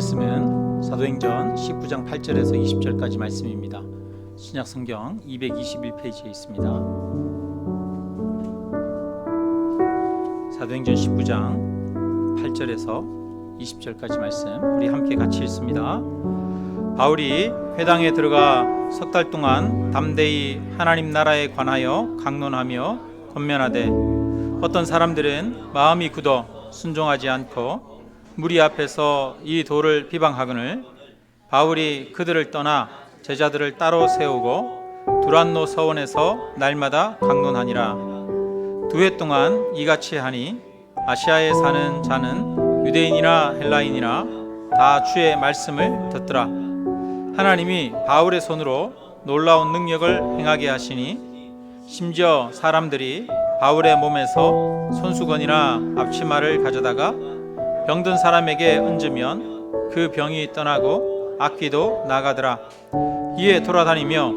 말씀은 사도행전 19장 8절에서 20절까지 말씀입니다. 신약성경 221페이지에 있습니다. 사도행전 19장 8절에서 20절까지 말씀 우리 함께 같이 읽습니다. 바울이 회당에 들어가 석 달 동안 담대히 하나님 나라에 관하여 강론하며 권면하되 어떤 사람들은 마음이 굳어 순종하지 않고 무리 앞에서 이 도를 비방하거늘 바울이 그들을 떠나 제자들을 따로 세우고 두란노 서원에서 날마다 강론하니라. 2해 동안 이같이 하니 아시아에 사는 자는 유대인이나 헬라인이나 다 주의 말씀을 듣더라. 하나님이 바울의 손으로 놀라운 능력을 행하게 하시니 심지어 사람들이 바울의 몸에서 손수건이나 앞치마를 가져다가 병든 사람에게 얹으면 그 병이 떠나고 악귀도 나가더라. 이에 돌아다니며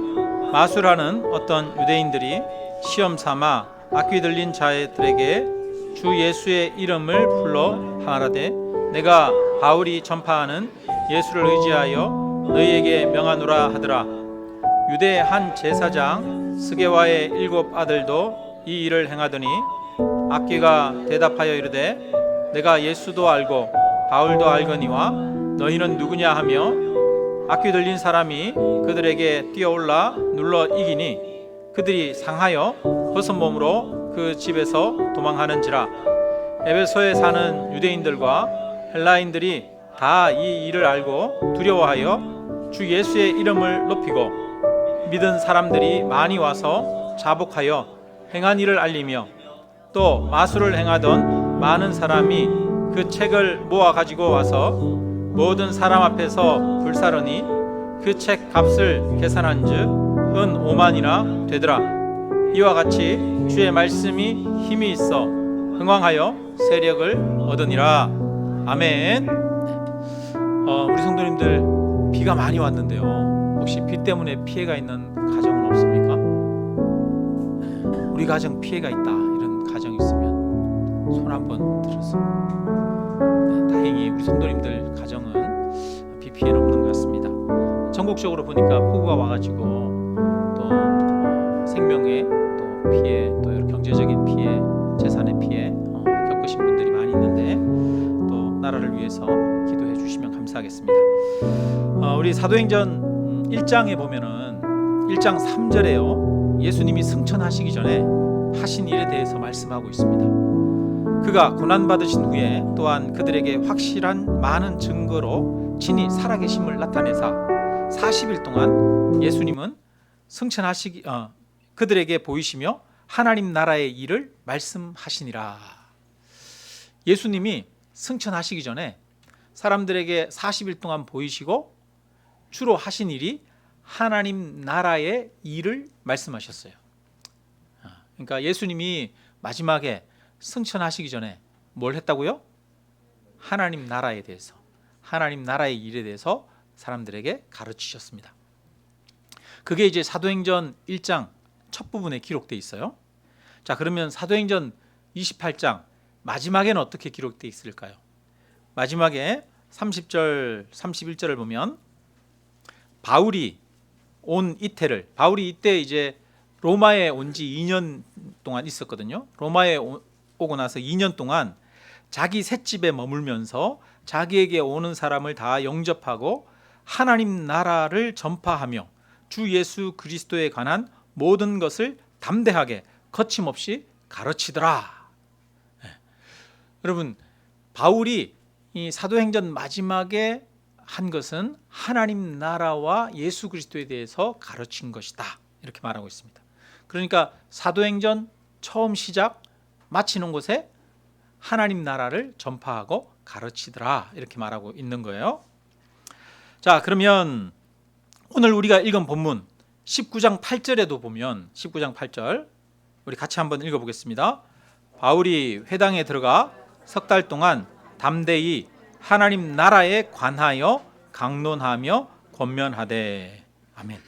마술하는 어떤 유대인들이 시험 삼아 악귀 들린 자들에게 주 예수의 이름을 불러 말하되 내가 바울이 전파하는 예수를 의지하여 너희에게 명하노라 하더라. 유대 한 제사장 스게와의 7 아들도 이 일을 행하더니 악귀가 대답하여 이르되 내가 예수도 알고 바울도 알거니와 너희는 누구냐 하며 악귀 들린 사람이 그들에게 뛰어올라 눌러 이기니 그들이 상하여 벗은 몸으로 그 집에서 도망하는지라. 에베소에 사는 유대인들과 헬라인들이 다 이 일을 알고 두려워하여 주 예수의 이름을 높이고 믿은 사람들이 많이 와서 자복하여 행한 일을 알리며 또 마술을 행하던 많은 사람이 그 책을 모아 가지고 와서 모든 사람 앞에서 불사르니 그 책 값을 계산한즉 은 5만이나 되더라. 이와 같이 주의 말씀이 힘이 있어 흥왕하여 세력을 얻으니라. 아멘. 우리 성도님들 비가 많이 왔는데요, 혹시 비 때문에 피해가 있는 가정은 없습니까? 우리 가정 피해가 있다 이런 가정이 있으면 손 한번 들었습니다. 다행히 우리 성도님들 가정은 비 피해는 없는 것 같습니다. 전국적으로 보니까 폭우가 와가지고 또 생명의 또 피해, 또 여러 경제적인 피해, 재산의 피해 겪으신 분들이 많이 있는데 또 나라를 위해서 기도해 주시면 감사하겠습니다. 우리 사도행전 1장에 보면은 1장 3절에요 예수님이 승천하시기 전에 하신 일에 대해서 말씀하고 있습니다. 그가 고난받으신 후에 또한 그들에게 확실한 많은 증거로 친히 살아계심을 나타내사 40일 동안 예수님은 승천하시기 그들에게 보이시며 하나님 나라의 일을 말씀하시니라. 예수님이 승천하시기 전에 사람들에게 40일 동안 보이시고 주로 하신 일이 하나님 나라의 일을 말씀하셨어요. 그러니까 예수님이 마지막에 승천하시기 전에 뭘 했다고요? 하나님 나라에 대해서, 하나님 나라의 일에 대해서 사람들에게 가르치셨습니다. 그게 이제 사도행전 1장 첫 부분에 기록되어 있어요. 자, 그러면 사도행전 28장 마지막에는 어떻게 기록되어 있을까요? 마지막에 30절, 31절을 보면 바울이 온 이태를, 바울이 이때 이제 로마에 온 지 2년 동안 있었거든요. 로마에 오고 나서 2년 동안 자기 셋집에 머물면서 자기에게 오는 사람을 다 영접하고 하나님 나라를 전파하며 주 예수 그리스도에 관한 모든 것을 담대하게 거침없이 가르치더라. 여러분, 바울이 이 사도행전 마지막에 한 것은 하나님 나라와 예수 그리스도에 대해서 가르친 것이다 이렇게 말하고 있습니다. 그러니까 사도행전 처음 시작 마치는 곳에 하나님 나라를 전파하고 가르치더라 이렇게 말하고 있는 거예요. 자, 그러면 오늘 우리가 읽은 본문 19장 8절에도 보면 19장 8절 우리 같이 한번 읽어보겠습니다. 바울이 회당에 들어가 석 달 동안 담대히 하나님 나라에 관하여 강론하며 권면하되. 아멘.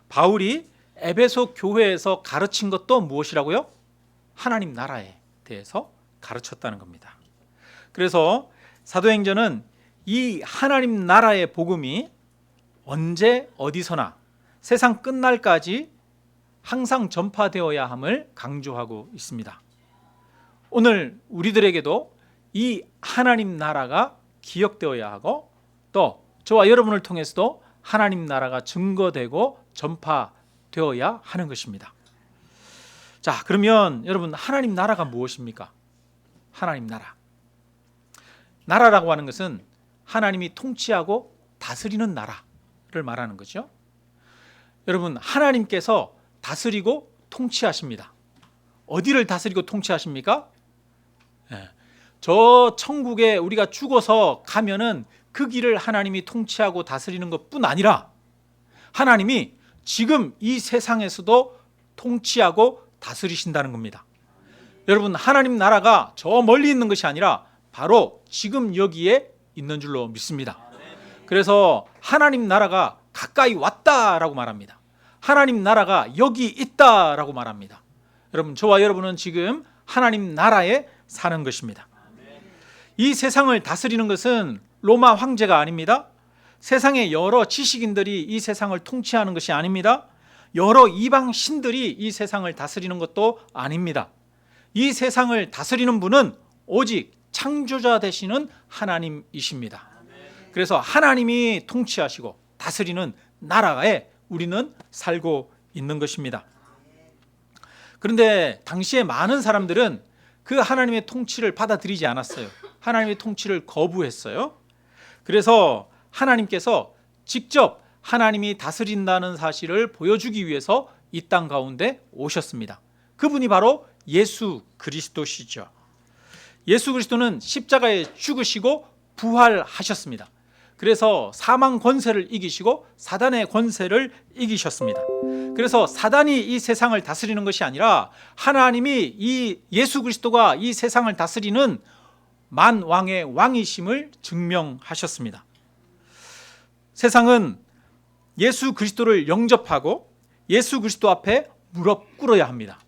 바울이 에베소 교회에서 가르친 것도 무엇이라고요? 하나님 나라에 대해서 가르쳤다는 겁니다. 그래서 사도행전은 이 하나님 나라의 복음이 언제 어디서나 세상 끝날까지 항상 전파되어야 함을 강조하고 있습니다. 오늘 우리들에게도 이 하나님 나라가 기억되어야 하고, 또 저와 여러분을 통해서도 하나님 나라가 증거되고 전파되어야 하는 것입니다. 자, 그러면 여러분, 하나님 나라가 무엇입니까? 하나님 나라. 나라라고 하는 것은 하나님이 통치하고 다스리는 나라를 말하는 거죠. 여러분, 하나님께서 다스리고 통치하십니다. 어디를 다스리고 통치하십니까? 저 천국에 우리가 죽어서 가면은 그 길을 하나님이 통치하고 다스리는 것뿐 아니라 하나님이 지금 이 세상에서도 통치하고 다스리신다는 겁니다. 여러분, 하나님 나라가 저 멀리 있는 것이 아니라 바로 지금 여기에 있는 줄로 믿습니다. 그래서 하나님 나라가 가까이 왔다라고 말합니다. 하나님 나라가 여기 있다라고 말합니다. 여러분, 저와 여러분은 지금 하나님 나라에 사는 것입니다. 이 세상을 다스리는 것은 로마 황제가 아닙니다. 세상의 여러 지식인들이 이 세상을 통치하는 것이 아닙니다. 여러 이방 신들이 이 세상을 다스리는 것도 아닙니다. 이 세상을 다스리는 분은 오직 창조자 되시는 하나님이십니다. 그래서 하나님이 통치하시고 다스리는 나라에 우리는 살고 있는 것입니다. 그런데 당시에 많은 사람들은 그 하나님의 통치를 받아들이지 않았어요. 하나님의 통치를 거부했어요. 그래서 하나님께서 직접 하나님이 다스린다는 사실을 보여주기 위해서 이 땅 가운데 오셨습니다. 그분이 바로 예수 그리스도시죠. 예수 그리스도는 십자가에 죽으시고 부활하셨습니다. 그래서 사망 권세를 이기시고 사단의 권세를 이기셨습니다. 그래서 사단이 이 세상을 다스리는 것이 아니라 하나님이 이 예수 그리스도가 이 세상을 다스리는 만왕의 왕이심을 증명하셨습니다. 세상은 예수 그리스도를 영접하고 예수 그리스도 앞에 무릎 꿇어야 합니다.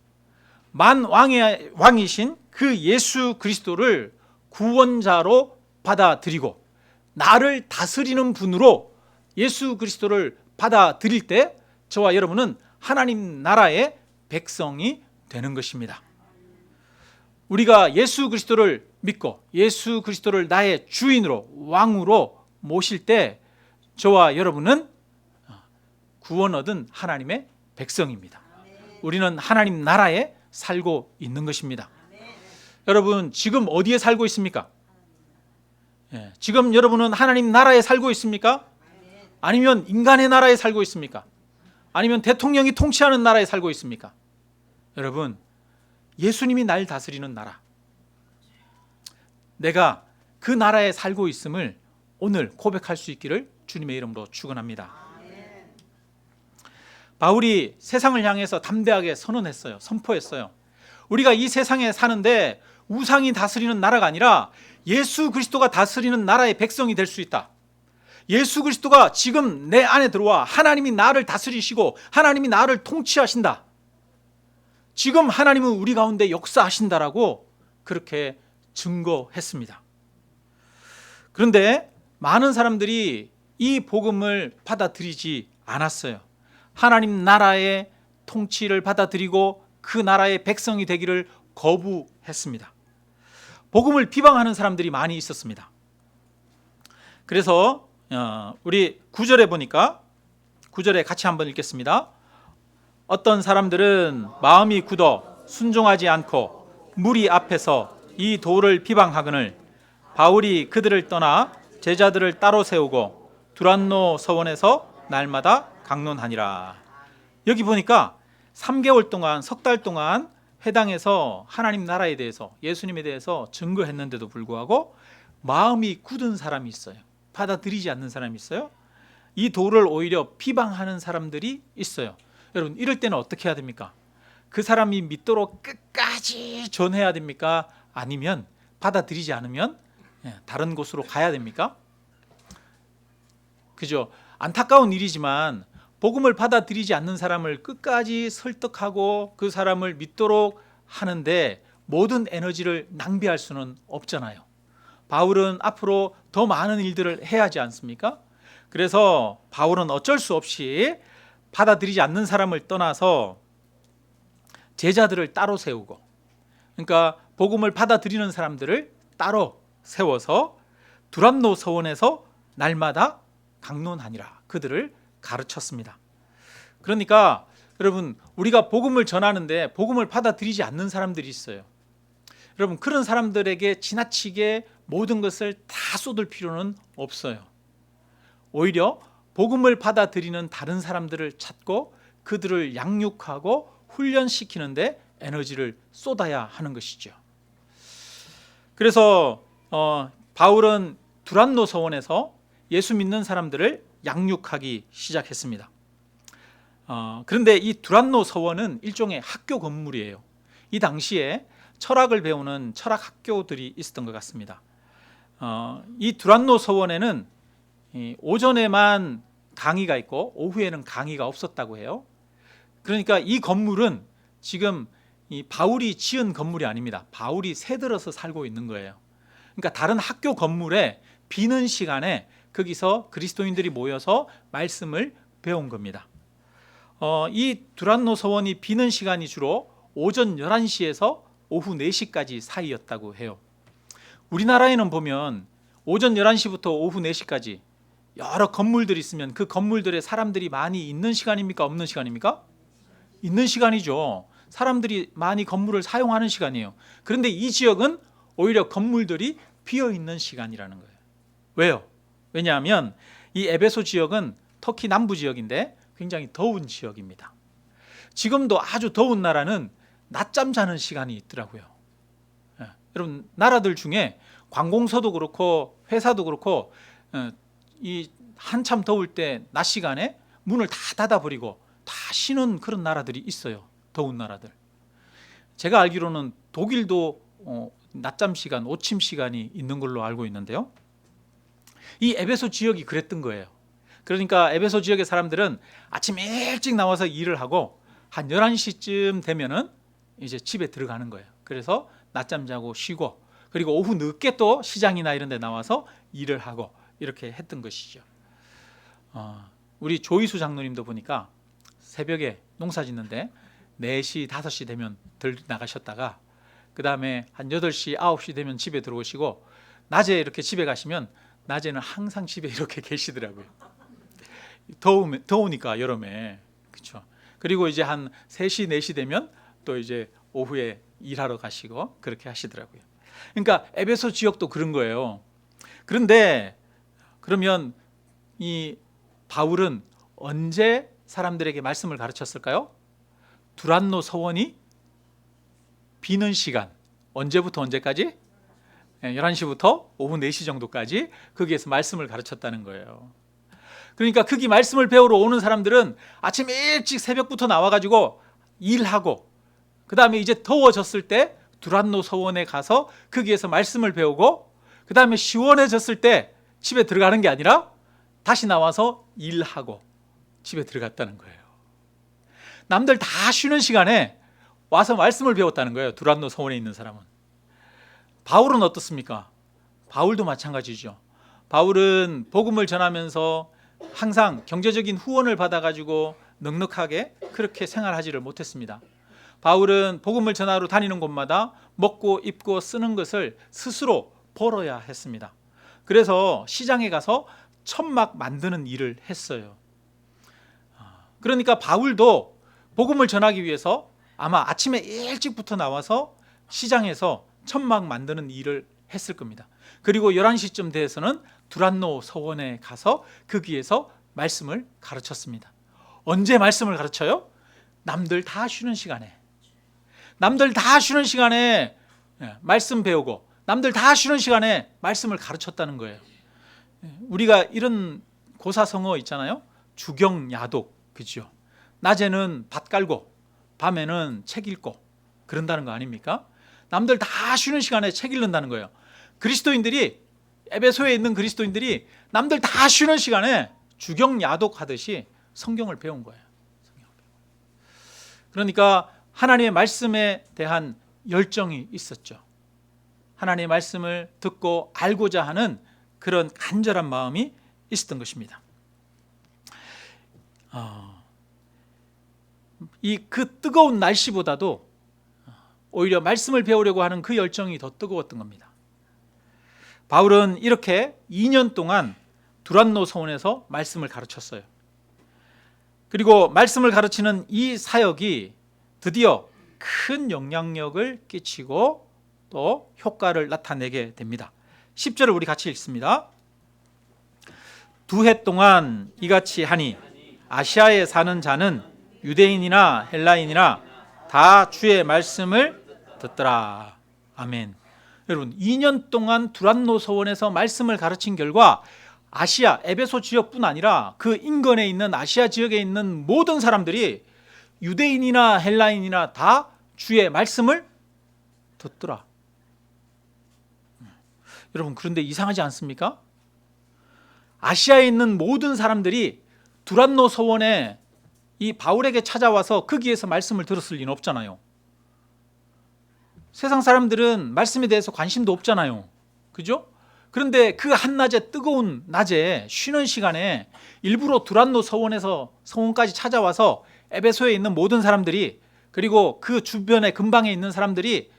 만왕의 왕이신 그 예수 그리스도를 구원자로 받아들이고 나를 다스리는 분으로 예수 그리스도를 받아들일 때 저와 여러분은 하나님 나라의 백성이 되는 것입니다. 우리가 예수 그리스도를 믿고 예수 그리스도를 나의 주인으로 왕으로 모실 때 저와 여러분은 구원 얻은 하나님의 백성입니다. 우리는 하나님 나라에 살고 있는 것입니다. 여러분, 지금 어디에 살고 있습니까? 지금 여러분은 하나님 나라에 살고 있습니까? 아니면 인간의 나라에 살고 있습니까? 아니면 대통령이 통치하는 나라에 살고 있습니까? 여러분, 예수님이 날 다스리는 나라, 내가 그 나라에 살고 있음을 오늘 고백할 수 있기를 주님의 이름으로 축원합니다. 바울이 세상을 향해서 담대하게 선언했어요. 선포했어요. 우리가 이 세상에 사는데 우상이 다스리는 나라가 아니라 예수 그리스도가 다스리는 나라의 백성이 될 수 있다. 예수 그리스도가 지금 내 안에 들어와 하나님이 나를 다스리시고 하나님이 나를 통치하신다. 지금 하나님은 우리 가운데 역사하신다라고 그렇게 증거했습니다. 그런데 많은 사람들이 이 복음을 받아들이지 않았어요. 하나님 나라의 통치를 받아들이고 그 나라의 백성이 되기를 거부했습니다. 복음을 비방하는 사람들이 많이 있었습니다. 그래서 우리 9절에 보니까 9절에 같이 한번 읽겠습니다. 어떤 사람들은 마음이 굳어 순종하지 않고 무리 앞에서 이 도를 비방하거늘 바울이 그들을 떠나 제자들을 따로 세우고 두란노 서원에서 날마다 강론하니라. 여기 보니까 3개월 동안, 석 달 동안 회당에서 하나님 나라에 대해서, 예수님에 대해서 증거했는데도 불구하고 마음이 굳은 사람이 있어요. 받아들이지 않는 사람이 있어요. 이 도를 오히려 비방하는 사람들이 있어요. 여러분, 이럴 때는 어떻게 해야 됩니까? 그 사람이 믿도록 끝까지 전해야 됩니까? 아니면 받아들이지 않으면 다른 곳으로 가야 됩니까? 그죠? 안타까운 일이지만 복음을 받아들이지 않는 사람을 끝까지 설득하고 그 사람을 믿도록 하는데 모든 에너지를 낭비할 수는 없잖아요. 바울은 앞으로 더 많은 일들을 해야 하지 않습니까? 그래서 바울은 어쩔 수 없이 받아들이지 않는 사람을 떠나서 제자들을 따로 세우고, 그러니까 복음을 받아들이는 사람들을 따로 세워서 두란노 서원에서 날마다 강론하니라, 그들을 가르쳤습니다. 그러니까 여러분, 우리가 복음을 전하는데 복음을 받아들이지 않는 사람들이 있어요. 여러분, 그런 사람들에게 지나치게 모든 것을 다 쏟을 필요는 없어요. 오히려 복음을 받아들이는 다른 사람들을 찾고 그들을 양육하고 훈련시키는데 에너지를 쏟아야 하는 것이죠. 그래서 바울은 두란노 서원에서 예수 믿는 사람들을 양육하기 시작했습니다. 그런데 이 두란노 서원은 일종의 학교 건물이에요. 이 당시에 철학을 배우는 철학 학교들이 있었던 것 같습니다. 이 두란노 서원에는 오전에만 강의가 있고 오후에는 강의가 없었다고 해요. 그러니까 이 건물은 지금 이 바울이 지은 건물이 아닙니다. 바울이 새들어서 살고 있는 거예요. 그러니까 다른 학교 건물에 비는 시간에 거기서 그리스도인들이 모여서 말씀을 배운 겁니다. 이 두란노 서원이 비는 시간이 주로 오전 11시에서 오후 4시까지 사이였다고 해요. 우리나라에는 보면 오전 11시부터 오후 4시까지 여러 건물들이 있으면 그 건물들에 사람들이 많이 있는 시간입니까? 없는 시간입니까? 있는 시간이죠. 사람들이 많이 건물을 사용하는 시간이에요. 그런데 이 지역은 오히려 건물들이 비어있는 시간이라는 거예요. 왜요? 왜냐하면 이 에베소 지역은 터키 남부 지역인데 굉장히 더운 지역입니다. 지금도 아주 더운 나라는 낮잠 자는 시간이 있더라고요. 여러분, 나라들 중에 관공서도 그렇고 회사도 그렇고 이 한참 더울 때 낮 시간에 문을 다 닫아버리고 다 쉬는 그런 나라들이 있어요. 더운 나라들. 제가 알기로는 독일도 낮잠 시간, 오침 시간이 있는 걸로 알고 있는데요. 이 에베소 지역이 그랬던 거예요. 그러니까 에베소 지역의 사람들은 아침 일찍 나와서 일을 하고 한 11시쯤 되면은 이제 집에 들어가는 거예요. 그래서 낮잠 자고 쉬고, 그리고 오후 늦게 또 시장이나 이런 데 나와서 일을 하고 이렇게 했던 것이죠. 우리 조이수 장로님도 보니까 새벽에 농사 짓는데 4시, 5시 되면 들 나가셨다가 그 다음에 한 8시, 9시 되면 집에 들어오시고 낮에 이렇게 집에 가시면 낮에는 항상 집에 이렇게 계시더라고요. 더우니까 여름에. 그렇죠. 그리고 이제 한 3시, 4시 되면 또 이제 오후에 일하러 가시고 그렇게 하시더라고요. 그러니까 에베소 지역도 그런 거예요. 그런데 그러면 이 바울은 언제 사람들에게 말씀을 가르쳤을까요? 두란노 서원이 비는 시간, 언제부터 언제까지? 11시부터 오후 4시 정도까지 거기에서 말씀을 가르쳤다는 거예요. 그러니까 거기 말씀을 배우러 오는 사람들은 아침 일찍 새벽부터 나와가지고 일하고, 그 다음에 이제 더워졌을 때 두란노 서원에 가서 거기에서 말씀을 배우고, 그 다음에 시원해졌을 때 집에 들어가는 게 아니라 다시 나와서 일하고 집에 들어갔다는 거예요. 남들 다 쉬는 시간에 와서 말씀을 배웠다는 거예요. 두란노 서원에 있는 사람은. 바울은 어떻습니까? 바울도 마찬가지죠. 바울은 복음을 전하면서 항상 경제적인 후원을 받아가지고 넉넉하게 그렇게 생활하지를 못했습니다. 바울은 복음을 전하러 다니는 곳마다 먹고 입고 쓰는 것을 스스로 벌어야 했습니다. 그래서 시장에 가서 천막 만드는 일을 했어요. 그러니까 바울도 복음을 전하기 위해서 아마 아침에 일찍부터 나와서 시장에서 천막 만드는 일을 했을 겁니다. 그리고 11시쯤 돼서는 두란노 서원에 가서 거기에서 말씀을 가르쳤습니다. 언제 말씀을 가르쳐요? 남들 다 쉬는 시간에. 남들 다 쉬는 시간에 말씀 배우고 남들 다 쉬는 시간에 말씀을 가르쳤다는 거예요. 우리가 이런 고사성어 있잖아요. 주경야독, 그죠? 낮에는 밭 깔고 밤에는 책 읽고 그런다는 거 아닙니까? 남들 다 쉬는 시간에 책 읽는다는 거예요. 그리스도인들이, 에베소에 있는 그리스도인들이 남들 다 쉬는 시간에 주경야독 하듯이 성경을 배운 거예요. 그러니까 하나님의 말씀에 대한 열정이 있었죠. 하나님의 말씀을 듣고 알고자 하는 그런 간절한 마음이 있었던 것입니다. 이 그 뜨거운 날씨보다도 오히려 말씀을 배우려고 하는 그 열정이 더 뜨거웠던 겁니다. 바울은 이렇게 2년 동안 두란노 서원에서 말씀을 가르쳤어요. 그리고 말씀을 가르치는 이 사역이 드디어 큰 영향력을 끼치고 또 효과를 나타내게 됩니다. 10절을 우리 같이 읽습니다. 2해 동안 이같이 하니 아시아에 사는 자는 유대인이나 헬라인이나 다 주의 말씀을 듣더라. 아멘. 여러분, 2년 동안 두란노 서원에서 말씀을 가르친 결과 아시아 에베소 지역뿐 아니라 그 인근에 있는 아시아 지역에 있는 모든 사람들이 유대인이나 헬라인이나 다 주의 말씀을 듣더라. 여러분, 그런데 이상하지 않습니까? 아시아에 있는 모든 사람들이 두란노 서원에 이 바울에게 찾아와서 거기에서 말씀을 들었을 리는 없잖아요. 세상 사람들은 말씀에 대해서 관심도 없잖아요. 그죠? 그런데 그 한낮에, 뜨거운 낮에 쉬는 시간에 일부러 두란노 서원까지 찾아와서 에베소에 있는 모든 사람들이, 그리고 그 주변에 근방에 있는 사람들이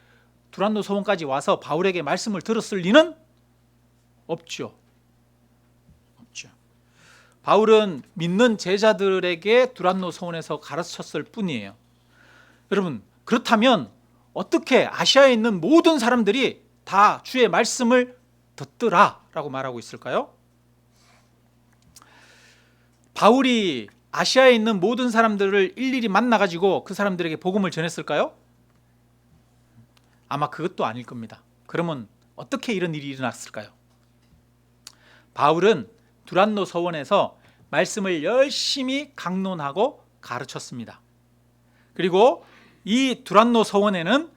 두란노 서원까지 와서 바울에게 말씀을 들었을 리는 없죠. 바울은 믿는 제자들에게 두란노 서원에서 가르쳤을 뿐이에요. 여러분, 그렇다면 어떻게 아시아에 있는 모든 사람들이 다 주의 말씀을 듣더라 라고 말하고 있을까요? 바울이 아시아에 있는 모든 사람들을 일일이 만나가지고 그 사람들에게 복음을 전했을까요? 아마 그것도 아닐 겁니다. 그러면 어떻게 이런 일이 일어났을까요? 바울은 두란노 서원에서 말씀을 열심히 강론하고 가르쳤습니다. 그리고 이 두란노 서원에는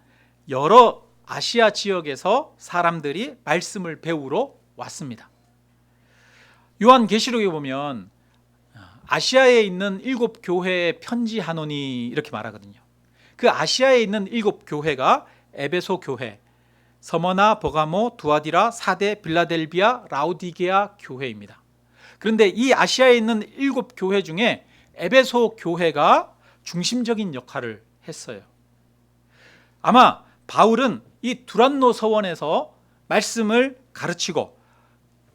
여러 아시아 지역에서 사람들이 말씀을 배우러 왔습니다. 요한계시록에 보면 아시아에 있는 7교회에 편지하노니 이렇게 말하거든요. 그 아시아에 있는 7교회가 에베소 교회, 서머나, 버가모, 두아디라, 사데, 빌라델비아, 라오디게아 교회입니다. 그런데 이 아시아에 있는 7교회 중에 에베소 교회가 중심적인 역할을 했어요. 아마 바울은 이 두란노 서원에서 말씀을 가르치고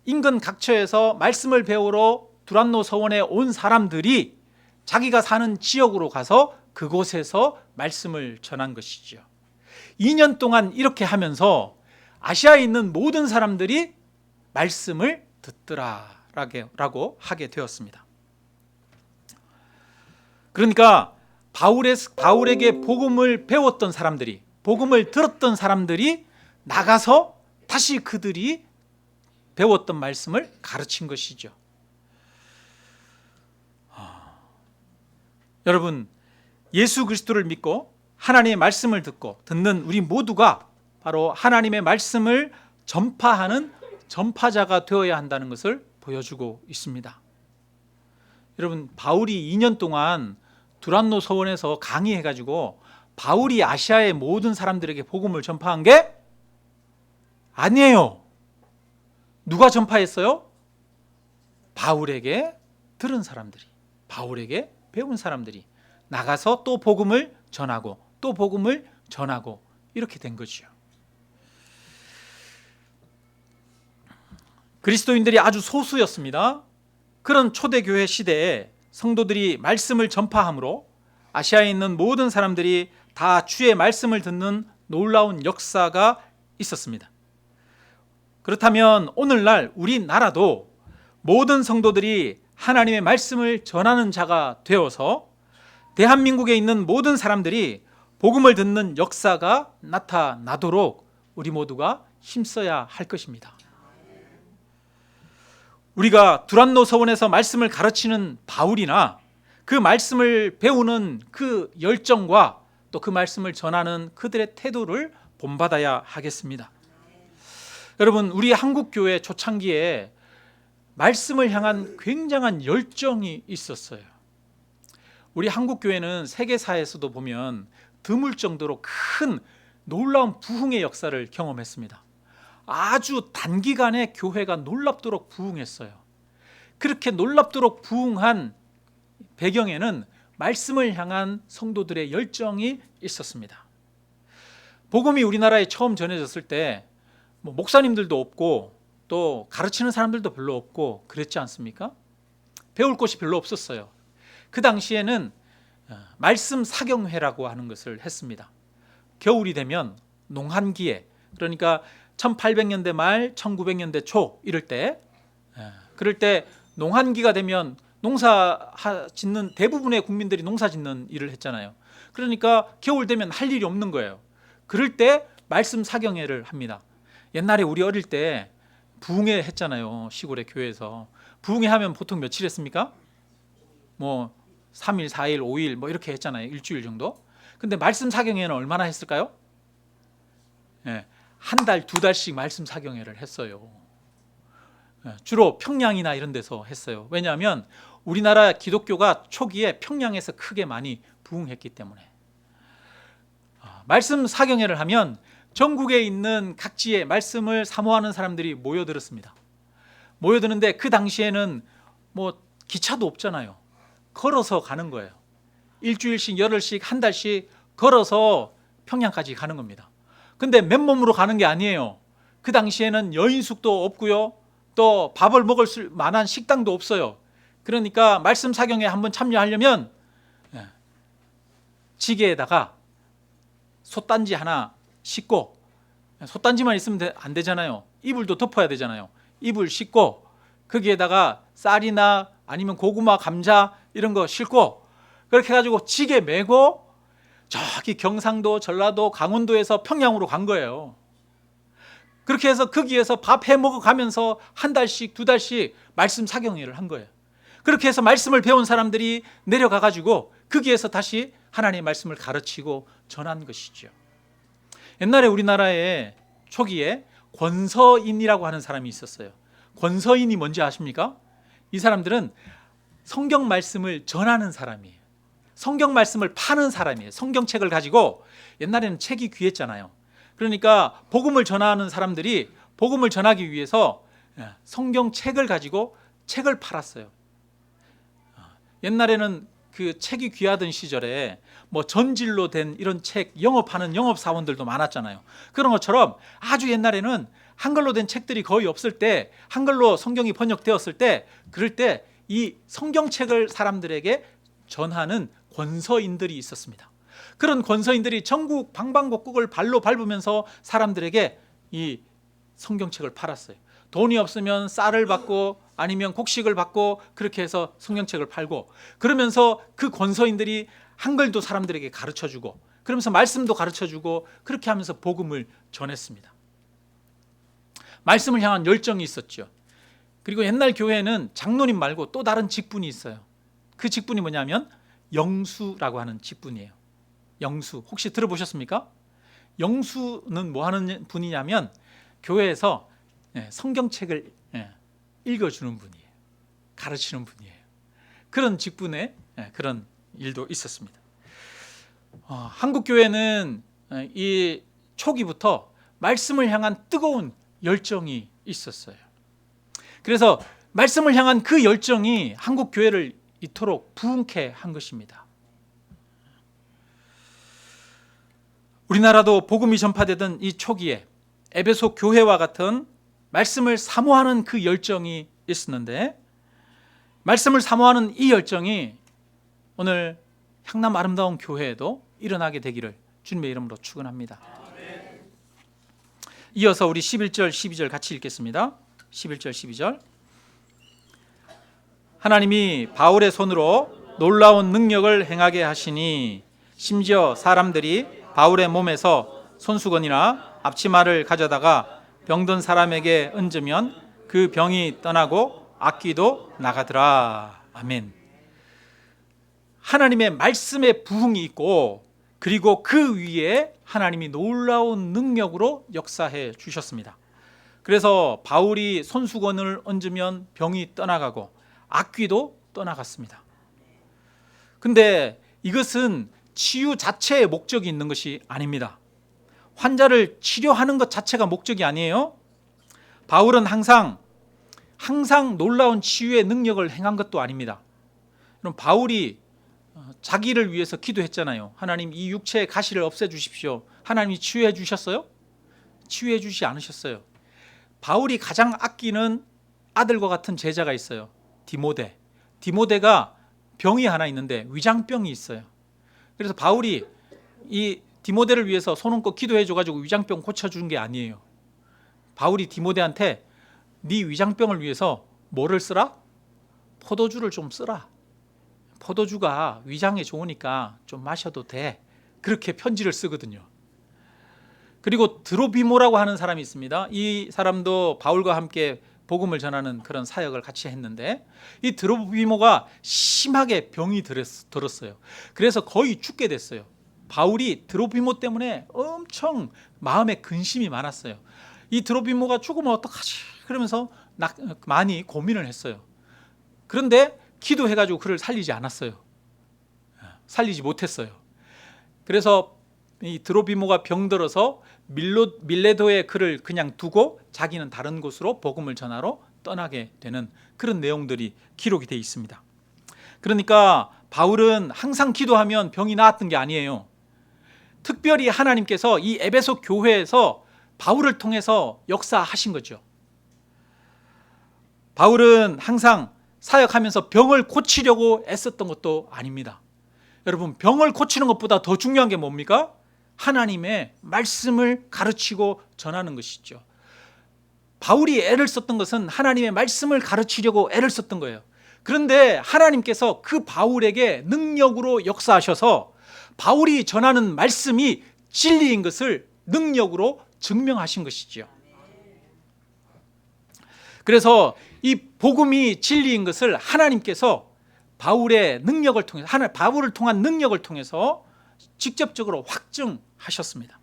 인근 각처에서 말씀을 배우러 두란노 서원에 온 사람들이 자기가 사는 지역으로 가서 그곳에서 말씀을 전한 것이죠. 2년 동안 이렇게 하면서 아시아에 있는 모든 사람들이 말씀을 듣더라라고 하게 되었습니다. 그러니까 바울에게 복음을 배웠던 사람들이, 복음을 들었던 사람들이 나가서 다시 그들이 배웠던 말씀을 가르친 것이죠. 여러분, 예수 그리스도를 믿고 하나님의 말씀을 듣는 우리 모두가 바로 하나님의 말씀을 전파하는 전파자가 되어야 한다는 것을 보여주고 있습니다. 여러분, 바울이 2년 동안 두란노 서원에서 강의해가지고 바울이 아시아의 모든 사람들에게 복음을 전파한 게 아니에요. 누가 전파했어요? 바울에게 들은 사람들이, 바울에게 배운 사람들이 나가서 또 복음을 전하고 또 복음을 전하고 이렇게 된 거죠. 그리스도인들이 아주 소수였습니다. 그런 초대교회 시대에 성도들이 말씀을 전파함으로 아시아에 있는 모든 사람들이 다 주의 말씀을 듣는 놀라운 역사가 있었습니다. 그렇다면 오늘날 우리나라도 모든 성도들이 하나님의 말씀을 전하는 자가 되어서 대한민국에 있는 모든 사람들이 복음을 듣는 역사가 나타나도록 우리 모두가 힘써야 할 것입니다. 우리가 두란노 서원에서 말씀을 가르치는 바울이나 그 말씀을 배우는 그 열정과 또 그 말씀을 전하는 그들의 태도를 본받아야 하겠습니다. 여러분, 우리 한국교회 초창기에 말씀을 향한 굉장한 열정이 있었어요. 우리 한국교회는 세계사에서도 보면 드물 정도로 큰 놀라운 부흥의 역사를 경험했습니다. 아주 단기간에 교회가 놀랍도록 부흥했어요. 그렇게 놀랍도록 부흥한 배경에는 말씀을 향한 성도들의 열정이 있었습니다. 복음이 우리나라에 처음 전해졌을 때 목사님들도 없고 또 가르치는 사람들도 별로 없고 그랬지 않습니까? 배울 곳이 별로 없었어요. 그 당시에는 말씀 사경회라고 하는 것을 했습니다. 겨울이 되면 농한기에, 그러니까 1800년대 말 1900년대 초 이럴 때, 그럴 때 농한기가 되면 농사 짓는, 대부분의 국민들이 농사 짓는 일을 했잖아요. 그러니까 겨울 되면 할 일이 없는 거예요. 그럴 때 말씀 사경회를 합니다. 옛날에 우리 어릴 때 부흥회 했잖아요. 시골의 교회에서. 부흥회 하면 보통 며칠 했습니까? 3일, 4일, 5일 이렇게 했잖아요. 일주일 정도. 근데 말씀 사경회는 얼마나 했을까요? 한 달, 2달씩 말씀 사경회를 했어요. 주로 평양이나 이런 데서 했어요. 왜냐하면 우리나라 기독교가 초기에 평양에서 크게 많이 부흥했기 때문에. 말씀 사경회를 하면 전국에 있는 각지의 말씀을 사모하는 사람들이 모여들었습니다. 모여드는데 그 당시에는 기차도 없잖아요. 걸어서 가는 거예요. 일주일씩, 열흘씩, 한 달씩 걸어서 평양까지 가는 겁니다. 근데 맨몸으로 가는 게 아니에요. 그 당시에는 여인숙도 없고요. 또 밥을 먹을 만한 식당도 없어요. 그러니까 말씀 사경에 한번 참여하려면 지게에다가 솥단지 하나 싣고, 솥단지만 있으면 안 되잖아요. 이불도 덮어야 되잖아요. 이불 싣고 거기에다가 쌀이나 아니면 고구마, 감자 이런 거 싣고 그렇게 해가지고 지게 메고 저기 경상도, 전라도, 강원도에서 평양으로 간 거예요. 그렇게 해서 거기에서 밥 해 먹어 가면서 한 달씩, 2달씩 말씀 사경회를 한 거예요. 그렇게 해서 말씀을 배운 사람들이 내려가 가지고 거기에서 다시 하나님의 말씀을 가르치고 전한 것이죠. 옛날에 우리나라에 초기에 권서인이라고 하는 사람이 있었어요. 권서인이 뭔지 아십니까? 이 사람들은 성경 말씀을 전하는 사람이에요. 성경 말씀을 파는 사람이에요. 성경책을 가지고, 옛날에는 책이 귀했잖아요. 그러니까 복음을 전하는 사람들이 복음을 전하기 위해서 성경책을 가지고 책을 팔았어요. 옛날에는 그 책이 귀하던 시절에 전질로 된 이런 책 영업하는 영업사원들도 많았잖아요. 그런 것처럼 아주 옛날에는 한글로 된 책들이 거의 없을 때, 한글로 성경이 번역되었을 때, 그럴 때 이 성경책을 사람들에게 전하는 권서인들이 있었습니다. 그런 권서인들이 전국 방방곡곡을 발로 밟으면서 사람들에게 이 성경책을 팔았어요. 돈이 없으면 쌀을 받고 아니면 곡식을 받고 그렇게 해서 성경책을 팔고, 그러면서 그 권서인들이 한글도 사람들에게 가르쳐주고, 그러면서 말씀도 가르쳐주고, 그렇게 하면서 복음을 전했습니다. 말씀을 향한 열정이 있었죠. 그리고 옛날 교회에는 장로님 말고 또 다른 직분이 있어요. 그 직분이 뭐냐면 영수라고 하는 직분이에요. 영수, 혹시 들어보셨습니까? 영수는 뭐 하는 분이냐면 교회에서 성경책을 읽어주는 분이에요. 가르치는 분이에요. 그런 직분에 그런 일도 있었습니다. 한국 교회는 이 초기부터 말씀을 향한 뜨거운 열정이 있었어요. 그래서 말씀을 향한 그 열정이 한국 교회를 이토록 부흥케 한 것입니다. 우리나라도 복음이 전파되던 이 초기에 에베소 교회와 같은 말씀을 사모하는 그 열정이 있었는데, 말씀을 사모하는 이 열정이 오늘 향남 아름다운 교회에도 일어나게 되기를 주님의 이름으로 축원합니다. 이어서 우리 11절, 12절 같이 읽겠습니다. 11절, 12절. 하나님이 바울의 손으로 놀라운 능력을 행하게 하시니 심지어 사람들이 바울의 몸에서 손수건이나 앞치마를 가져다가 병든 사람에게 얹으면 그 병이 떠나고 악귀도 나가더라. 아멘. 하나님의 말씀의 부흥이 있고, 그리고 그 위에 하나님이 놀라운 능력으로 역사해 주셨습니다. 그래서 바울이 손수건을 얹으면 병이 떠나가고 악귀도 떠나갔습니다. 근데 이것은 치유 자체의 목적이 있는 것이 아닙니다. 환자를 치료하는 것 자체가 목적이 아니에요. 바울은 항상 놀라운 치유의 능력을 행한 것도 아닙니다. 그럼 바울이 자기를 위해서 기도했잖아요. 하나님, 이 육체의 가시를 없애주십시오. 하나님이 치유해 주셨어요? 치유해 주지 않으셨어요. 바울이 가장 아끼는 아들과 같은 제자가 있어요. 디모데. 디모데가 병이 하나 있는데 위장병이 있어요. 그래서 바울이 이 디모데를 위해서 손 얹고 기도해 줘가지고 위장병 고쳐준 게 아니에요. 바울이 디모데한테 네 위장병을 위해서 뭐를 쓰라? 포도주를 좀 쓰라. 포도주가 위장에 좋으니까 좀 마셔도 돼. 그렇게 편지를 쓰거든요. 그리고 드로비모라고 하는 사람이 있습니다. 이 사람도 바울과 함께 복음을 전하는 그런 사역을 같이 했는데, 이 드로비모가 심하게 병이 들었어요. 그래서 거의 죽게 됐어요. 바울이 드로비모 때문에 엄청 마음에 근심이 많았어요. 이 드로비모가 죽으면 어떡하지? 그러면서 많이 고민을 했어요. 그런데 기도해가지고 그를 살리지 않았어요. 살리지 못했어요. 그래서 이 드로비모가 병들어서 밀레도에 그를 그냥 두고 자기는 다른 곳으로 복음을 전하러 떠나게 되는 그런 내용들이 기록이 되어 있습니다. 그러니까 바울은 항상 기도하면 병이 나았던 게 아니에요. 특별히 하나님께서 이 에베소 교회에서 바울을 통해서 역사하신 거죠. 바울은 항상 사역하면서 병을 고치려고 애썼던 것도 아닙니다. 여러분, 병을 고치는 것보다 더 중요한 게 뭡니까? 하나님의 말씀을 가르치고 전하는 것이죠. 바울이 애를 썼던 것은 하나님의 말씀을 가르치려고 애를 썼던 거예요. 그런데 하나님께서 그 바울에게 능력으로 역사하셔서 바울이 전하는 말씀이 진리인 것을 능력으로 증명하신 것이죠. 그래서 이 복음이 진리인 것을 하나님께서 바울의 능력을 통해서, 바울을 통한 능력을 통해서 직접적으로 확증하셨습니다.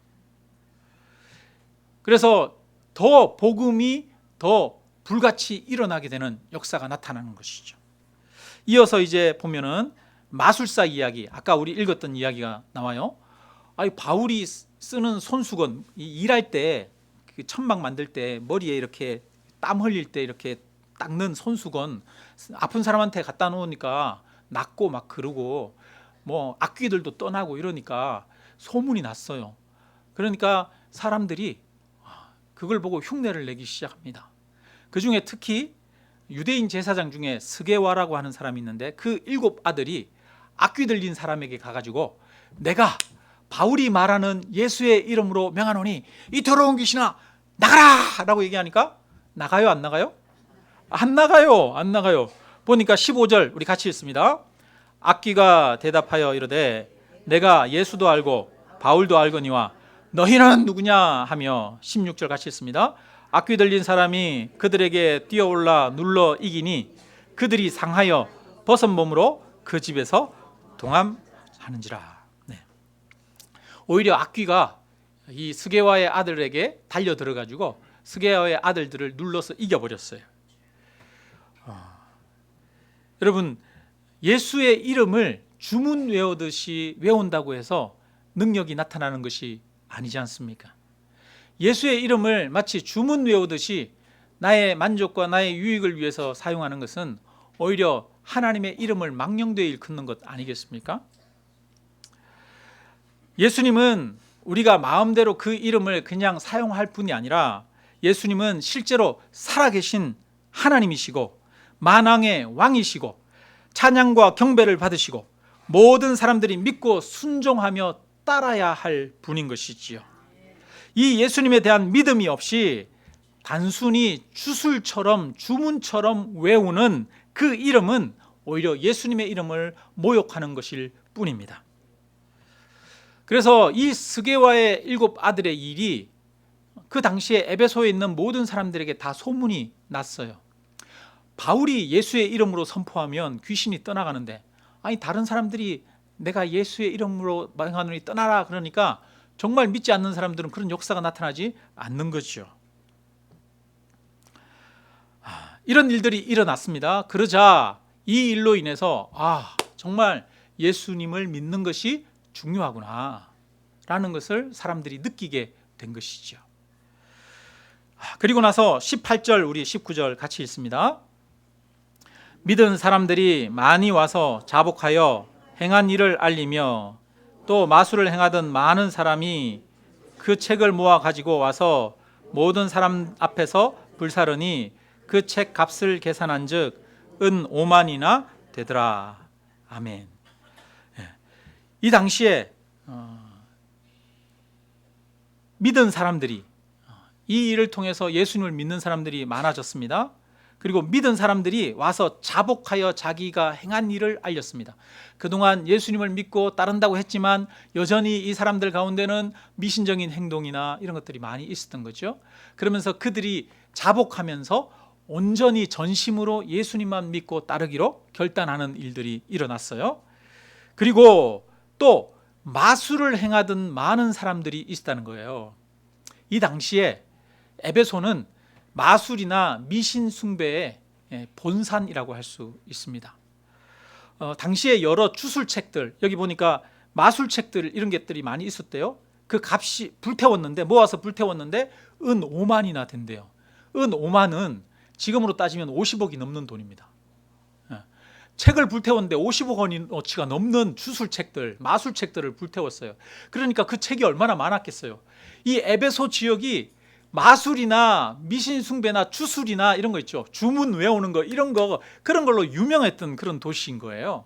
그래서 더 복음이 더 불같이 일어나게 되는 역사가 나타나는 것이죠. 이어서 이제 보면은 마술사 이야기, 아까 우리 읽었던 이야기가 나와요. 바울이 쓰는 손수건, 일할 때 천막 만들 때 머리에 이렇게 땀 흘릴 때 이렇게 닦는 손수건, 아픈 사람한테 갖다 놓으니까 낫고 막 그러고 뭐 악귀들도 떠나고 이러니까 소문이 났어요. 그러니까 사람들이 그걸 보고 흉내를 내기 시작합니다. 그 중에 특히 유대인 제사장 중에 스게와라고 하는 사람이 있는데, 그 7 아들이 악귀 들린 사람에게 가가지고 내가 바울이 말하는 예수의 이름으로 명하노니 이 더러운 귀신아 나가라! 라고 얘기하니까 나가요, 안 나가요? 안 나가요. 보니까 15절 우리 같이 읽습니다. 악귀가 대답하여 이르되 내가 예수도 알고 바울도 알거니와 너희는 누구냐 하며, 16절 같이 읽습니다. 악귀 들린 사람이 그들에게 뛰어올라 눌러 이기니 그들이 상하여 벗은 몸으로 그 집에서 동함하는지라. 네. 오히려 악귀가 이 스게와의 아들에게 달려 들어가지고 스게와의 아들들을 눌러서 이겨버렸어요. 여러분, 예수의 이름을 주문 외우듯이 외운다고 해서 능력이 나타나는 것이 아니지 않습니까? 예수의 이름을 마치 주문 외우듯이 나의 만족과 나의 유익을 위해서 사용하는 것은 오히려 하나님의 이름을 망령되이 일컫는 것 아니겠습니까? 예수님은 우리가 마음대로 그 이름을 그냥 사용할 뿐이 아니라 예수님은 실제로 살아계신 하나님이시고 만왕의 왕이시고 찬양과 경배를 받으시고 모든 사람들이 믿고 순종하며 따라야 할 분인 것이지요. 이 예수님에 대한 믿음이 없이 단순히 주술처럼 주문처럼 외우는 그 이름은 오히려 예수님의 이름을 모욕하는 것일 뿐입니다. 그래서 이 스게와의 7 아들의 일이 그 당시에 에베소에 있는 모든 사람들에게 다 소문이 났어요. 바울이 예수의 이름으로 선포하면 귀신이 떠나가는데, 다른 사람들이 내가 예수의 이름으로 명하노니 떠나라 그러니까 정말 믿지 않는 사람들은 그런 역사가 나타나지 않는 거죠. 이런 일들이 일어났습니다. 그러자 이 일로 인해서 정말 예수님을 믿는 것이 중요하구나 라는 것을 사람들이 느끼게 된 것이죠. 그리고 나서 18절 우리 19절 같이 읽습니다. 믿은 사람들이 많이 와서 자복하여 행한 일을 알리며 또 마술을 행하던 많은 사람이 그 책을 모아 가지고 와서 모든 사람 앞에서 불사르니 그 책 값을 계산한즉 은 5만이나 되더라. 아멘. 이 당시에 믿은 사람들이, 이 일을 통해서 예수님을 믿는 사람들이 많아졌습니다. 그리고 믿은 사람들이 와서 자복하여 자기가 행한 일을 알렸습니다. 그동안 예수님을 믿고 따른다고 했지만 여전히 이 사람들 가운데는 미신적인 행동이나 이런 것들이 많이 있었던 거죠. 그러면서 그들이 자복하면서 온전히 전심으로 예수님만 믿고 따르기로 결단하는 일들이 일어났어요. 그리고 또 마술을 행하던 많은 사람들이 있었다는 거예요. 이 당시에 에베소는 마술이나 미신 숭배의 본산이라고 할 수 있습니다. 당시에 여러 주술책들, 여기 보니까 마술책들 이런 것들이 많이 있었대요. 그 값이 불태웠는데, 모아서 불태웠는데 은 5만이나 된대요. 은 5만은 지금으로 따지면 50억이 넘는 돈입니다. 책을 불태웠는데 50억 원어치가 넘는 주술책들, 마술책들을 불태웠어요. 그러니까 그 책이 얼마나 많았겠어요. 이 에베소 지역이 마술이나 미신숭배나 주술이나 이런 거 있죠. 주문 외우는 거, 이런 거, 그런 걸로 유명했던 그런 도시인 거예요.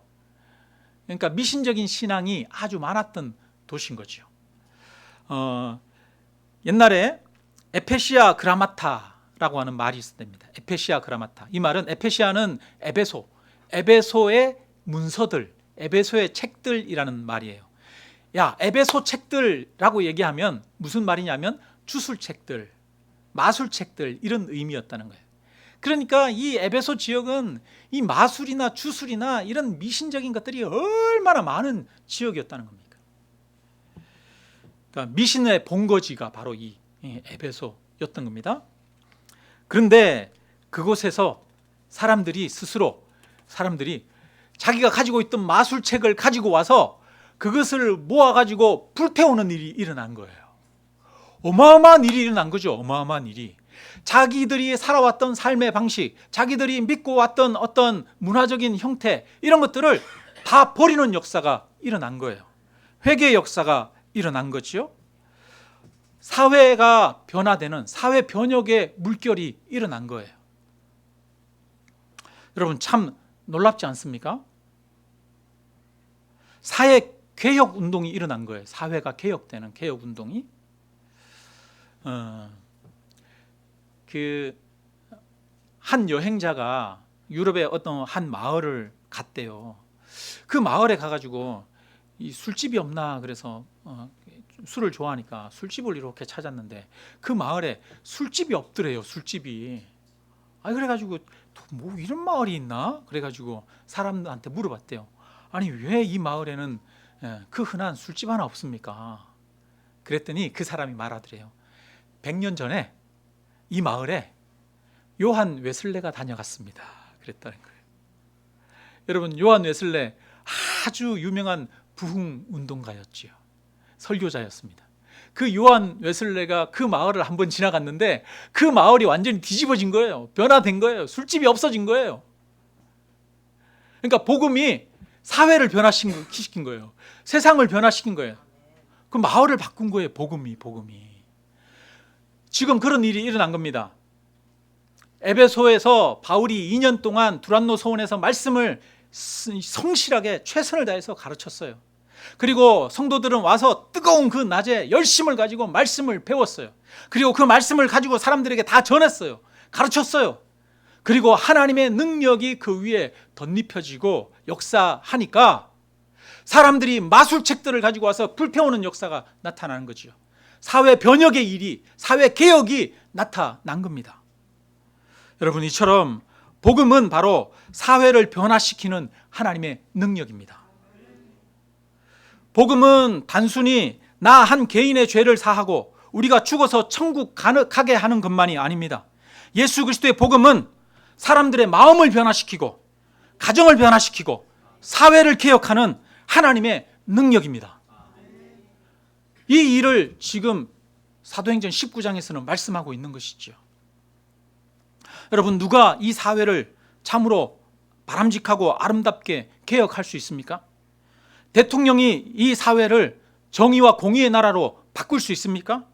그러니까 미신적인 신앙이 아주 많았던 도시인 거죠. 옛날에 에페시아 그라마타라고 하는 말이 있었답니다. 에페시아 그라마타. 이 말은, 에페시아는 에베소, 에베소의 문서들, 에베소의 책들이라는 말이에요. 야, 에베소 책들라고 얘기하면 무슨 말이냐면 주술책들, 마술책들, 이런 의미였다는 거예요. 그러니까 이 에베소 지역은 이 마술이나 주술이나 이런 미신적인 것들이 얼마나 많은 지역이었다는 겁니까? 그러니까 미신의 본거지가 바로 이 에베소였던 겁니다. 그런데 그곳에서 사람들이 자기가 가지고 있던 마술책을 가지고 와서 그것을 모아가지고 불태우는 일이 일어난 거예요. 어마어마한 일이 일어난 거죠. 어마어마한 일이. 자기들이 살아왔던 삶의 방식, 자기들이 믿고 왔던 어떤 문화적인 형태, 이런 것들을 다 버리는 역사가 일어난 거예요. 회개의 역사가 일어난 거죠. 사회가 변화되는, 사회 변혁의 물결이 일어난 거예요. 여러분, 참 놀랍지 않습니까? 사회 개혁 운동이 일어난 거예요. 사회가 개혁되는 개혁 운동이. 한 여행자가 유럽의 어떤 한 마을을 갔대요. 그 마을에 가가지고 이 술집이 없나 그래서 술을 좋아하니까 술집을 이렇게 찾았는데 그 마을에 술집이 없더래요. 술집이. 그래가지고 뭐 이런 마을이 있나? 그래가지고 사람들한테 물어봤대요. 아니, 왜 이 마을에는 그 흔한 술집 하나 없습니까? 그랬더니 그 사람이 말하더래요. 100년 전에 이 마을에 요한 웨슬레가 다녀갔습니다. 그랬다는 거예요. 여러분, 요한 웨슬레 아주 유명한 부흥 운동가였지요. 설교자였습니다. 그 요한 웨슬레가 그 마을을 한번 지나갔는데 그 마을이 완전히 뒤집어진 거예요. 변화된 거예요. 술집이 없어진 거예요. 그러니까 복음이 사회를 변화시킨 거예요. 세상을 변화시킨 거예요. 그 마을을 바꾼 거예요. 복음이. 지금 그런 일이 일어난 겁니다. 에베소에서 바울이 2년 동안 두란노 서원에서 말씀을 성실하게 최선을 다해서 가르쳤어요. 그리고 성도들은 와서 뜨거운 그 낮에 열심을 가지고 말씀을 배웠어요. 그리고 그 말씀을 가지고 사람들에게 다 전했어요. 가르쳤어요. 그리고 하나님의 능력이 그 위에 덧입혀지고 역사하니까 사람들이 마술책들을 가지고 와서 불태우는 역사가 나타나는 거죠. 사회 변혁의 일이, 사회 개혁이 나타난 겁니다. 여러분, 이처럼 복음은 바로 사회를 변화시키는 하나님의 능력입니다. 복음은 단순히 나 한 개인의 죄를 사하고 우리가 죽어서 천국 가게 하는 것만이 아닙니다. 예수 그리스도의 복음은 사람들의 마음을 변화시키고 가정을 변화시키고 사회를 개혁하는 하나님의 능력입니다. 이 일을 지금 사도행전 19장에서는 말씀하고 있는 것이죠. 여러분, 누가 이 사회를 참으로 바람직하고 아름답게 개혁할 수 있습니까? 대통령이 이 사회를 정의와 공의의 나라로 바꿀 수 있습니까?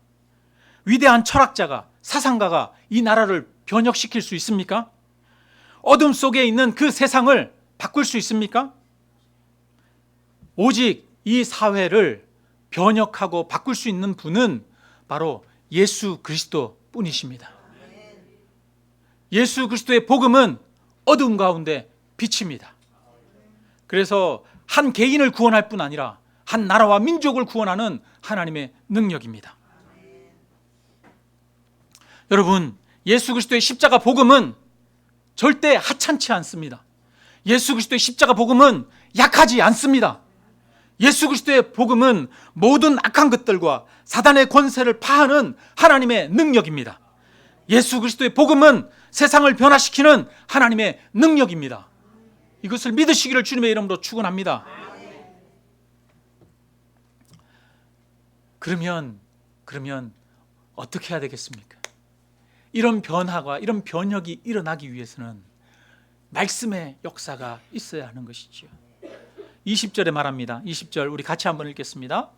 위대한 철학자가, 사상가가 이 나라를 변혁시킬 수 있습니까? 어둠 속에 있는 그 세상을 바꿀 수 있습니까? 오직 이 사회를 변혁하고 바꿀 수 있는 분은 바로 예수 그리스도 뿐이십니다. 예수 그리스도의 복음은 어둠 가운데 빛입니다. 그래서 한 개인을 구원할 뿐 아니라 한 나라와 민족을 구원하는 하나님의 능력입니다. 여러분, 예수 그리스도의 십자가 복음은 절대 하찮지 않습니다. 예수 그리스도의 십자가 복음은 약하지 않습니다. 예수 그리스도의 복음은 모든 악한 것들과 사단의 권세를 파하는 하나님의 능력입니다. 예수 그리스도의 복음은 세상을 변화시키는 하나님의 능력입니다. 이것을 믿으시기를 주님의 이름으로 축원합니다. 그러면 어떻게 해야 되겠습니까? 이런 변화가, 이런 변혁이 일어나기 위해서는 말씀의 역사가 있어야 하는 것이죠. 20절에 말합니다. 20절 우리 같이 한번 읽겠습니다.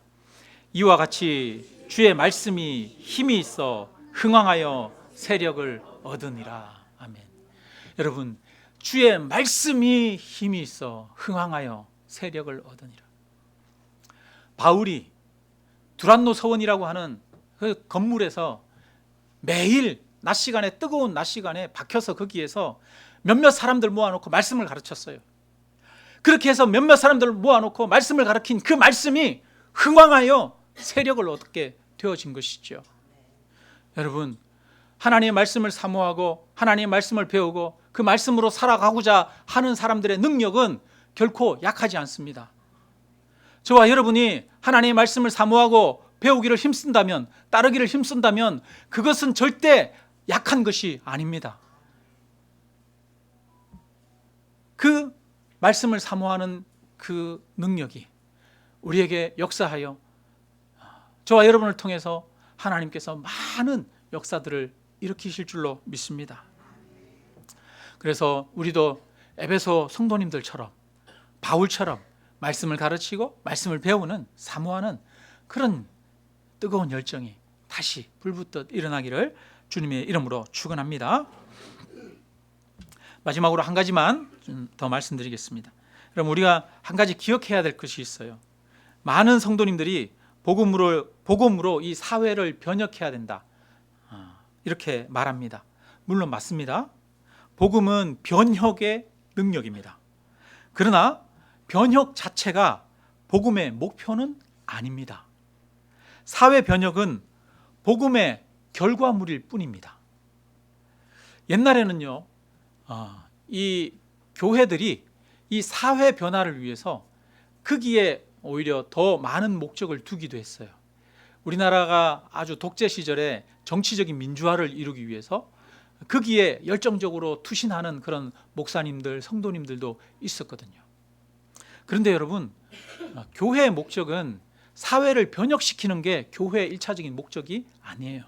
이와 같이 주의 말씀이 힘이 있어 흥왕하여 세력을 얻으니라. 아멘. 여러분, 주의 말씀이 힘이 있어 흥왕하여 세력을 얻으니라. 바울이 두란노 서원이라고 하는 그 건물에서 매일 낮 시간에, 뜨거운 낮 시간에 박혀서 거기에서 몇몇 사람들 모아놓고 말씀을 가르쳤어요. 그렇게 해서 몇몇 사람들을 모아놓고 말씀을 가르친 그 말씀이 흥왕하여 세력을 얻게 되어진 것이죠. 여러분, 하나님의 말씀을 사모하고 하나님의 말씀을 배우고 그 말씀으로 살아가고자 하는 사람들의 능력은 결코 약하지 않습니다. 저와 여러분이 하나님의 말씀을 사모하고 배우기를 힘쓴다면, 따르기를 힘쓴다면 그것은 절대 약한 것이 아닙니다. 그 말씀을 사모하는 그 능력이 우리에게 역사하여 저와 여러분을 통해서 하나님께서 많은 역사들을 일으키실 줄로 믿습니다. 그래서 우리도 에베소 성도님들처럼, 바울처럼 말씀을 가르치고 말씀을 배우는, 사모하는 그런 뜨거운 열정이 다시 불붙듯 일어나기를 주님의 이름으로 축원합니다. 마지막으로 한 가지만 좀 더 말씀드리겠습니다. 그럼 우리가 한 가지 기억해야 될 것이 있어요. 많은 성도님들이 복음으로 이 사회를 변혁해야 된다, 이렇게 말합니다. 물론 맞습니다. 복음은 변혁의 능력입니다. 그러나 변혁 자체가 복음의 목표는 아닙니다. 사회 변혁은 복음의 결과물일 뿐입니다. 옛날에는요, 이 교회들이 이 사회 변화를 위해서 거기에 오히려 더 많은 목적을 두기도 했어요. 우리나라가 아주 독재 시절에 정치적인 민주화를 이루기 위해서 거기에 열정적으로 투신하는 그런 목사님들, 성도님들도 있었거든요. 그런데 여러분, 교회의 목적은 사회를 변혁시키는 게 교회의 1차적인 목적이 아니에요.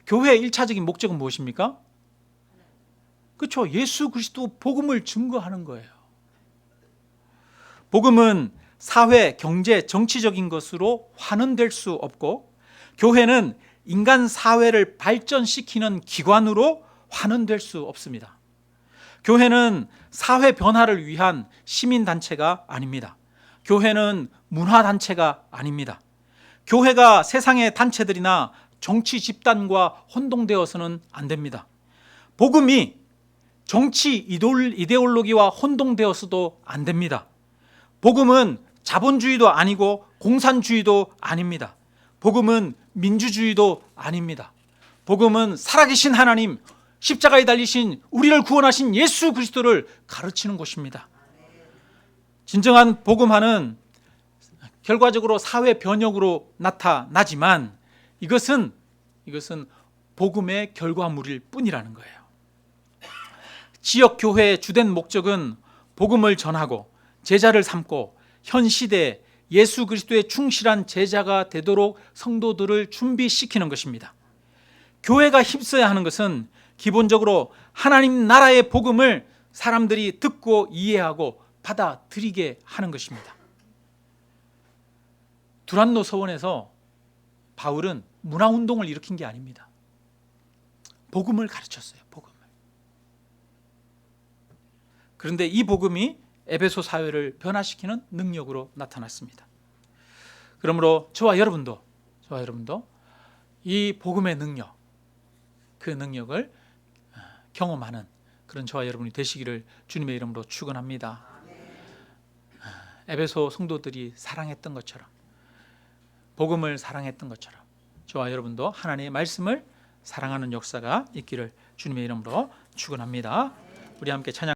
교회의 1차적인 목적은 무엇입니까? 그렇죠. 예수 그리스도 복음을 증거하는 거예요. 복음은 사회, 경제, 정치적인 것으로 환원될 수 없고, 교회는 인간 사회를 발전시키는 기관으로 환원될 수 없습니다. 교회는 사회 변화를 위한 시민단체가 아닙니다. 교회는 문화단체가 아닙니다. 교회가 세상의 단체들이나 정치 집단과 혼동되어서는 안 됩니다. 복음이 정치 이데올로기와 혼동되어서도 안 됩니다. 복음은 자본주의도 아니고 공산주의도 아닙니다. 복음은 민주주의도 아닙니다. 복음은 살아계신 하나님, 십자가에 달리신 우리를 구원하신 예수 그리스도를 가르치는 것입니다. 진정한 복음화는 결과적으로 사회 변혁으로 나타나지만 이것은 복음의 결과물일 뿐이라는 거예요. 지역 교회의 주된 목적은 복음을 전하고 제자를 삼고 현 시대에 예수 그리스도의 충실한 제자가 되도록 성도들을 준비시키는 것입니다. 교회가 힘써야 하는 것은 기본적으로 하나님 나라의 복음을 사람들이 듣고 이해하고 받아들이게 하는 것입니다. 두란노 서원에서 바울은 문화운동을 일으킨 게 아닙니다. 복음을 가르쳤어요. 복음을. 그런데 이 복음이 에베소 사회를 변화시키는 능력으로 나타났습니다. 그러므로 저와 여러분도 이 복음의 능력, 그 능력을 경험하는 그런 저와 여러분이 되시기를 주님의 이름으로 축원합니다. 에베소 성도들이 사랑했던 것처럼, 복음을 사랑했던 것처럼 저와 여러분도 하나님의 말씀을 사랑하는 역사가 있기를 주님의 이름으로 축원합니다. 우리 함께 찬양